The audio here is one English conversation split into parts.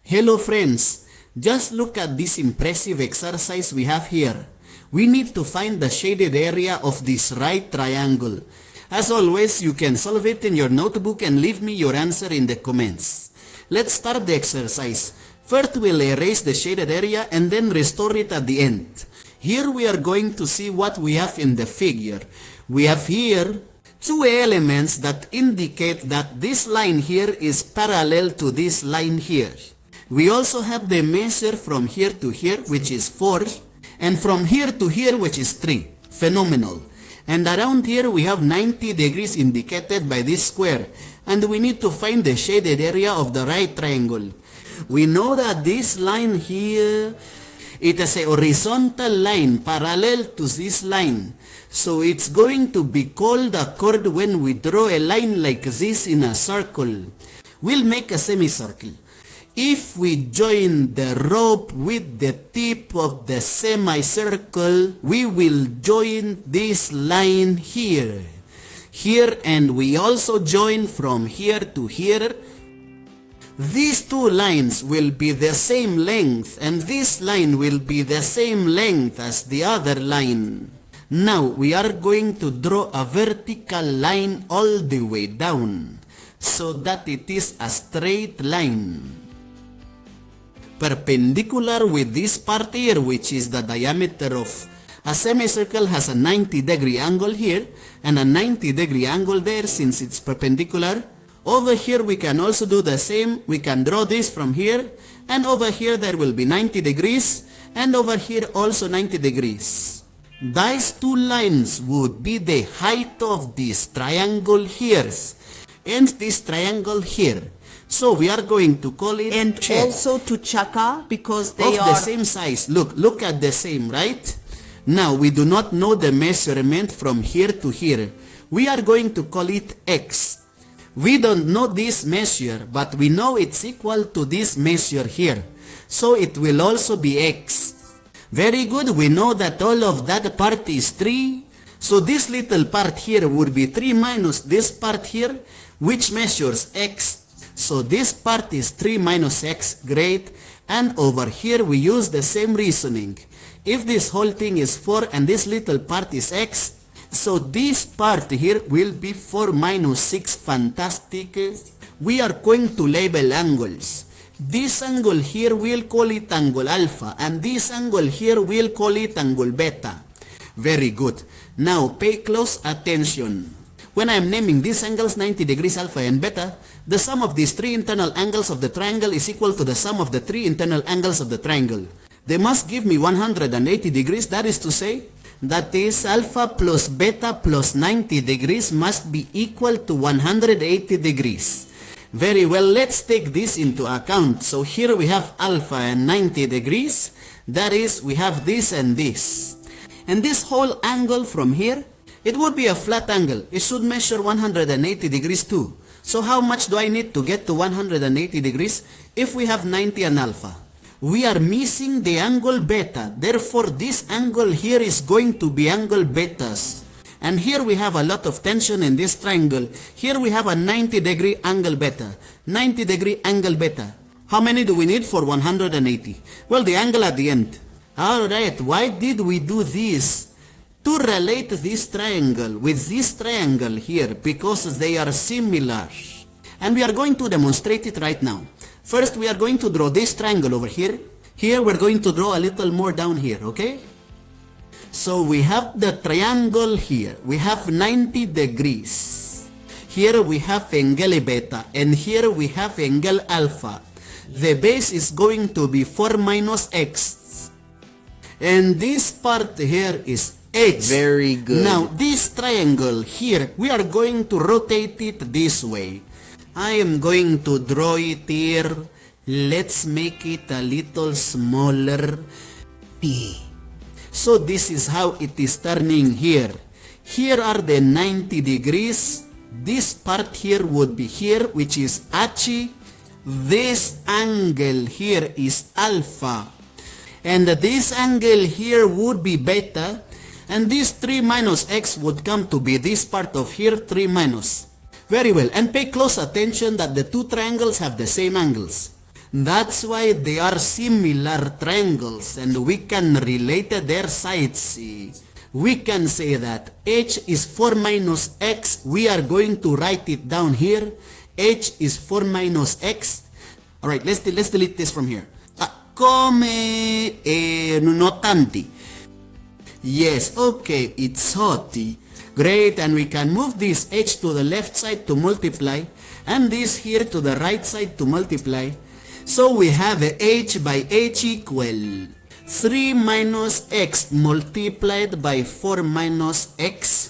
Hello friends, just look at this impressive exercise we have here. We need to find the shaded area of this right triangle. As always, you can solve it in your notebook and leave me your answer in the comments. Let's start the exercise. First we'll erase the shaded area and then restore it at the end. Here we are going to see what we have in the figure. We have here two elements that indicate that this line here is parallel to this line here. We also have the measure from here to here, which is 4, and from here to here, which is 3. Phenomenal. And around here we have 90 degrees indicated by this square, and we need to find the shaded area of the right triangle. We know that this line here, it is a horizontal line parallel to this line. So it's going to be called a chord when we draw a line like this in a circle. We'll make a semicircle. If we join the rope with the tip of the semicircle, we will join this line here. Here, and we also join from here to here. These two lines will be the same length, and this line will be the same length as the other line. Now we are going to draw a vertical line all the way down, so that it is a straight line, perpendicular with this part here, which is the diameter of a semicircle. Has a 90-degree angle here and a 90-degree angle there since it's perpendicular. Over here we can also do the same. We can draw this from here, and over here there will be 90 degrees, and over here also 90 degrees. These two lines would be the height of this triangle here and this triangle here. So we are going to call it and check. Also to chaka, because they of are the same size. Look at the same, right? Now we do not know the measurement from here to here. We are going to call it x. We don't know this measure, but we know it's equal to this measure here. So it will also be x. Very good, we know that all of that part is 3. So this little part here would be 3 minus this part here, which measures x. So this part is 3 minus x, great. And over here we use the same reasoning. If this whole thing is 4 and this little part is x, so this part here will be 4 minus 6, fantastic. We are going to label angles. This angle here we'll call it angle alpha, and this angle here we'll call it angle beta. Very good. Now pay close attention. When I am naming these angles 90 degrees alpha and beta, the sum of these 3 internal angles of the triangle is equal to the sum of the 3 internal angles of the triangle. They must give me 180 degrees, that is to say, that is alpha plus beta plus 90 degrees must be equal to 180 degrees. Very well, let's take this into account. So here we have alpha and 90 degrees, that is, we have this and this. And this whole angle from here, it would be a flat angle. It should measure 180 degrees too. So how much do I need to get to 180 degrees if we have 90 and alpha? We are missing the angle beta. Therefore, this angle here is going to be angle betas. And here we have a lot of tension in this triangle. Here we have a 90-degree angle beta. 90-degree angle beta. How many do we need for 180? Well, the angle at the end. Alright, why did we do this? To relate this triangle with this triangle here, because they are similar. And we are going to demonstrate it right now. First, we are going to draw this triangle over here. Here, we're going to draw a little more down here, okay? So we have the triangle here. We have 90 degrees. Here we have angle beta, and here we have angle alpha. The base is going to be 4 minus x. And this part here is x. Very good. Now, this triangle here, we are going to rotate it this way. I am going to draw it here. Let's make it a little smaller. P. So this is how it is turning here. Here are the 90 degrees. This part here would be here, which is H. This angle here is alpha. And this angle here would be beta. And this 3 minus x would come to be this part of here, 3 minus. Very well, and pay close attention that the two triangles have the same angles. That's why they are similar triangles and we can relate their sides. We can say that h is 4 minus x. We are going to write it down here. H is 4 minus x. Alright, let's delete this from here. Come notanti. Yes, okay, it's hoti. Great, and we can move this h to the left side to multiply and this here to the right side to multiply. So we have a h by h equal 3 minus x multiplied by 4 minus x.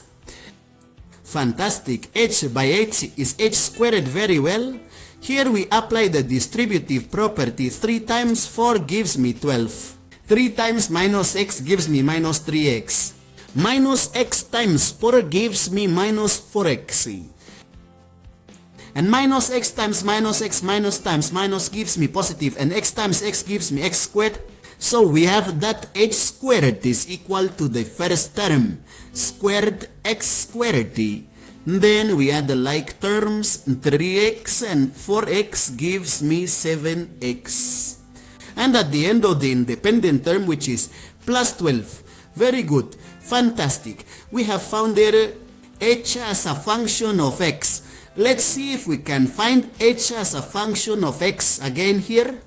Fantastic. H by h is h squared very well. Here we apply the distributive property. 3 times 4 gives me 12. 3 times minus x gives me minus 3x. Minus x times 4 gives me minus 4x. And minus x times minus x minus times minus gives me positive. And x times x gives me x squared. So we have that h squared is equal to the first term. Squared x squared. Then we add the like terms. 3x and 4x gives me 7x. And at the end of the independent term, which is plus 12. Very good. Fantastic. We have found there h as a function of x. Let's see if we can find h as a function of x again here.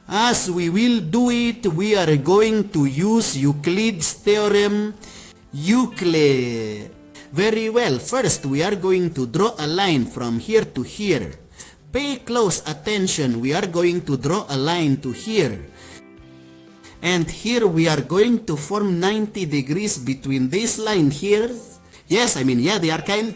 As we will do it, we are going to use Euclid's theorem. Euclid. Very well. First, we are going to draw a line from here to here. Pay close attention. We are going to draw a line to here. And here we are going to form 90 degrees between this line here. Yes, yeah, they are kind.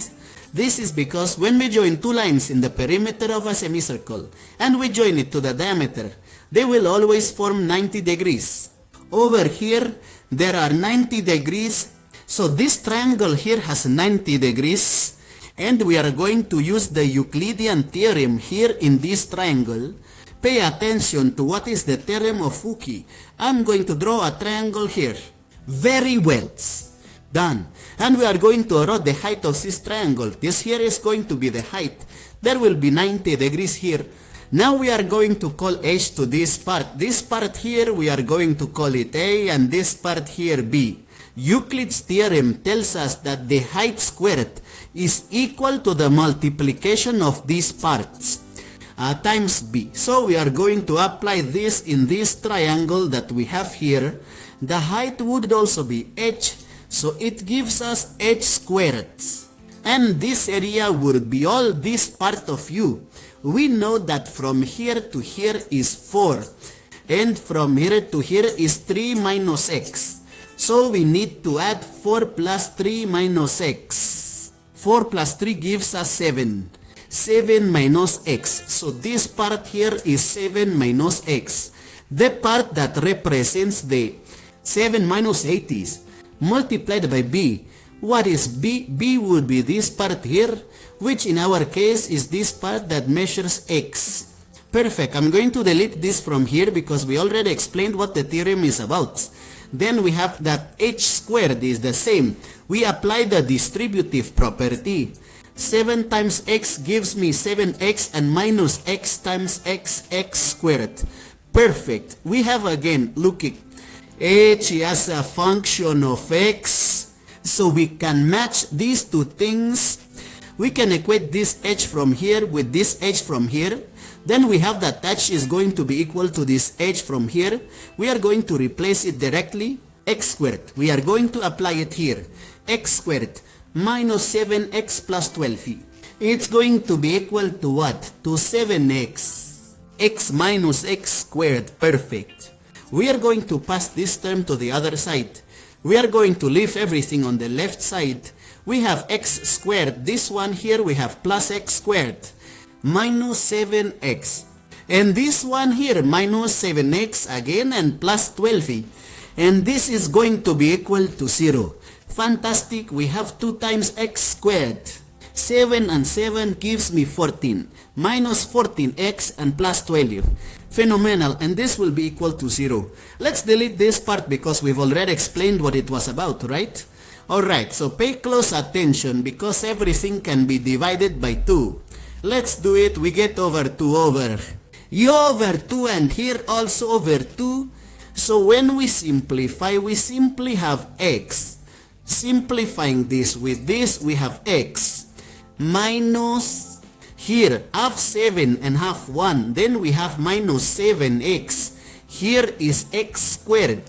This is because when we join two lines in the perimeter of a semicircle and we join it to the diameter, they will always form 90 degrees. Over here, there are 90 degrees. So this triangle here has 90 degrees. And we are going to use the Euclidean theorem here in this triangle. Pay attention to what is the theorem of Euclid. I'm going to draw a triangle here. Very well. Done. And we are going to draw the height of this triangle. This here is going to be the height. There will be 90 degrees here. Now we are going to call h to this part. This part here we are going to call it a and this part here b. Euclid's theorem tells us that the height squared is equal to the multiplication of these parts times b. So we are going to apply this in this triangle that we have here. The height would also be h, so it gives us h squared. And this area would be all this part of u. We know that from here to here is 4. And from here to here is 3 minus x. So we need to add 4 plus 3 minus x. 4 plus 3 gives us 7. 7 minus x. So this part here is 7 minus x. The part that represents the 7 minus 8 is multiplied by b. What is b? b would be this part here, which in our case is this part that measures x. Perfect. I'm going to delete this from here because we already explained what the theorem is about. Then we have that h squared is the same. We apply the distributive property. 7 times x gives me 7x and minus x times x squared. Perfect. We have again, look it, h as a function of x. So we can match these two things. We can equate this h from here with this h from here. Then we have that h is going to be equal to this h from here. We are going to replace it directly. X squared. We are going to apply it here. X squared minus 7x plus 12. It's going to be equal to what? To 7x. X minus x squared. Perfect. We are going to pass this term to the other side. We are going to leave everything on the left side. We have x squared. This one here we have plus x squared minus 7x. And this one here minus 7x again and plus 12. And this is going to be equal to 0. Fantastic. We have 2 times x squared. 7 and 7 gives me 14. Minus 14x and plus 12. Phenomenal. And this will be equal to 0. Let's delete this part because we've already explained what it was about, right? Alright, so pay close attention because everything can be divided by 2. Let's do it. We get over 2 over. u over 2 and here also over 2. So when we simplify, we simply have x. Simplifying this with this, we have x minus here half 7 and half 1. Then we have minus 7x. Here is x squared.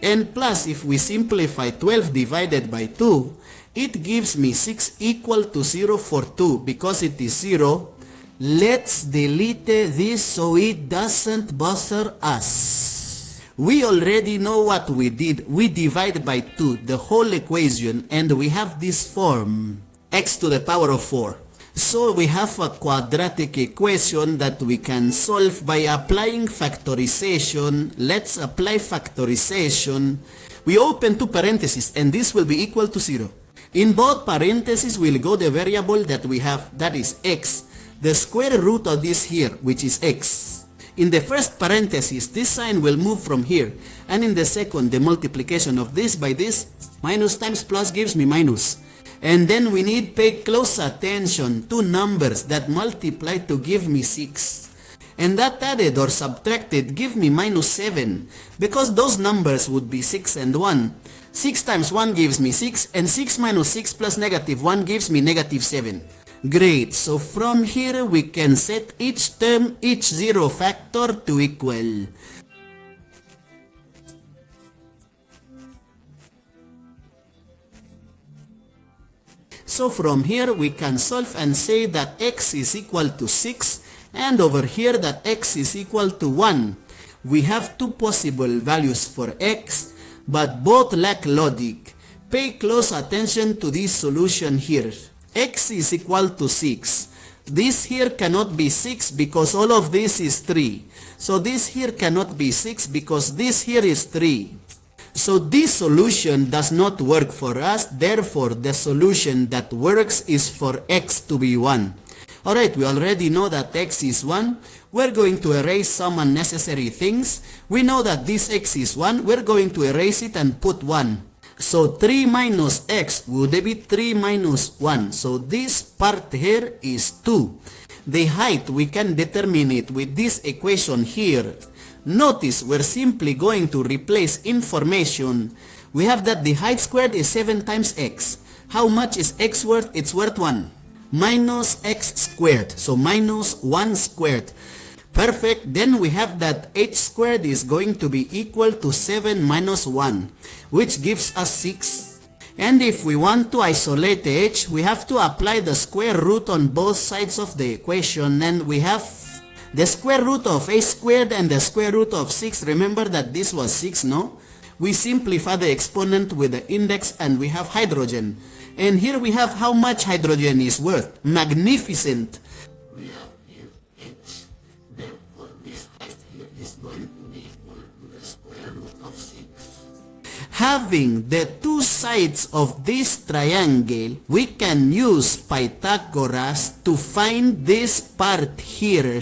And plus, if we simplify 12 divided by 2, it gives me 6 equal to 0 for 2 because it is 0. Let's delete this so it doesn't bother us. We already know what we did. We divide by 2 the whole equation and we have this form, x to the power of 4. So we have a quadratic equation that we can solve by applying factorization. Let's apply factorization. We open two parentheses and this will be equal to 0. In both parentheses will go the variable that we have, that is x. The square root of this here, which is x. In the first parenthesis, this sign will move from here. And in the second, the multiplication of this by this, minus times plus gives me minus. And then we need pay close attention to numbers that multiply to give me 6. And that added or subtracted give me minus 7. Because those numbers would be 6 and 1. 6 times 1 gives me 6. And 6 minus 6 plus negative 1 gives me negative 7. Great. So from here we can set each term, each zero factor to equal. So from here we can solve and say that x is equal to 6 and over here that x is equal to 1. We have two possible values for x, but both lack logic. Pay close attention to this solution here. X is equal to 6. This here cannot be 6 because all of this is 3. So this here cannot be 6 because this here is 3. So this solution does not work for us. Therefore, the solution that works is for x to be 1. Alright, we already know that x is 1. We're going to erase some unnecessary things. We know that this x is 1. We're going to erase it and put 1. So 3 minus x would be 3 minus 1. So this part here is 2. The height, we can determine it with this equation here. Notice we're simply going to replace information. We have that the height squared is 7 times x. How much is x worth? It's worth 1. Minus x squared. So minus 1 squared. Perfect. Then we have that h squared is going to be equal to 7 minus 1, which gives us 6. And if we want to isolate h, we have to apply the square root on both sides of the equation, and we have the square root of h squared and the square root of 6. Remember that this was 6, no? We simplify the exponent with the index and we have hydrogen. And here we have how much hydrogen is worth. Magnificent. We have here h. Therefore this height here is going to be equal to the square root of 6. Having the two sides of this triangle, we can use Pythagoras to find this part here.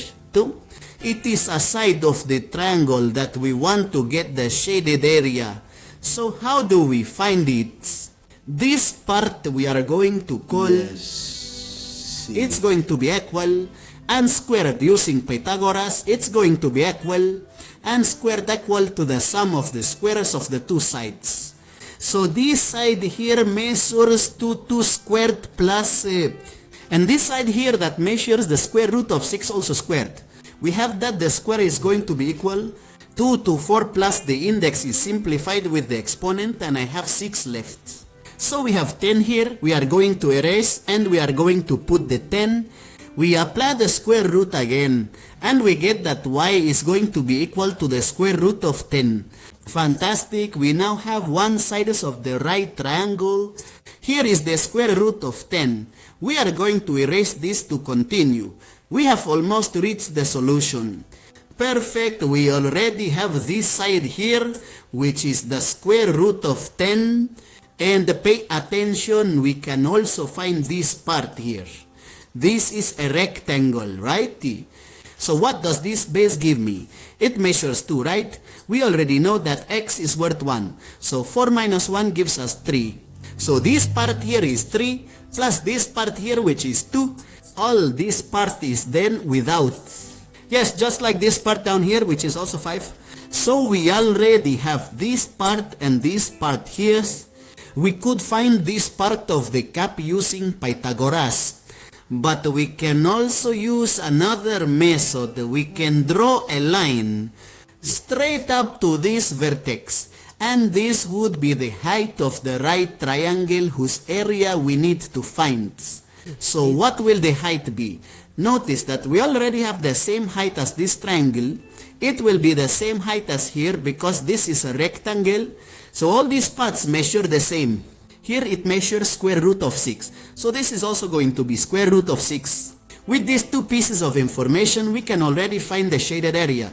It is a side of the triangle that we want to get the shaded area. So how do we find it? This part we are going to call, it's going to be equal, and squared using Pythagoras, it's going to be equal, and squared equal to the sum of the squares of the two sides. So this side here measures 2 squared plus, and this side here that measures the square root of 6 also squared. We have that the square is going to be equal 2 to 4 plus the index is simplified with the exponent, and I have 6 left. So we have 10 here. We are going to erase and we are going to put the 10. We apply the square root again and we get that y is going to be equal to the square root of 10. Fantastic. We now have one side of the right triangle. Here is the square root of 10. We are going to erase this to continue. We have almost reached the solution. Perfect. We already have this side here, which is the square root of 10. And pay attention, we can also find this part here. This is a rectangle, right? So what does this base give me? It measures 2, right? We already know that x is worth 1. So 4 minus 1 gives us 3. So this part here is 3 plus this part here which is 2. All this part is then without. Yes, just like this part down here, which is also 5. So we already have this part and this part here. We could find this part of the cap using Pythagoras. But we can also use another method. We can draw a line straight up to this vertex. And this would be the height of the right triangle whose area we need to find. So what will the height be? Notice that we already have the same height as this triangle. It will be the same height as here because this is a rectangle. So all these parts measure the same. Here it measures square root of 6. So this is also going to be square root of 6. With these two pieces of information, we can already find the shaded area.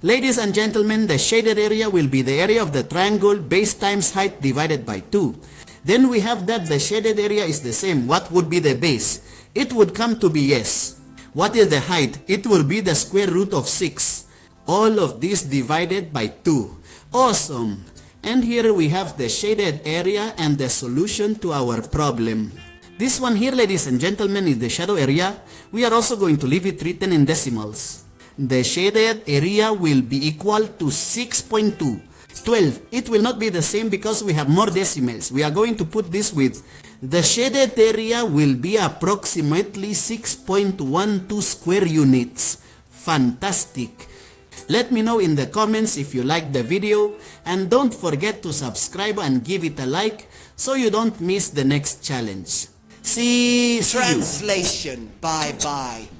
Ladies and gentlemen, the shaded area will be the area of the triangle base times height divided by 2. Then we have that the shaded area is the same. What would be the base? It would come to be yes. What is the height? It will be the square root of 6. All of this divided by 2. Awesome. And here we have the shaded area and the solution to our problem. This one here, ladies and gentlemen, is the shadow area. We are also going to leave it written in decimals. The shaded area will be equal to 6.2. 12. It will not be the same because we have more decimals. We are going to put this with the shaded area will be approximately 6.12 square units. Fantastic. Let me know in the comments if you liked the video, and don't forget to subscribe and give it a like so you don't miss the next challenge. See you. Translation. Bye bye.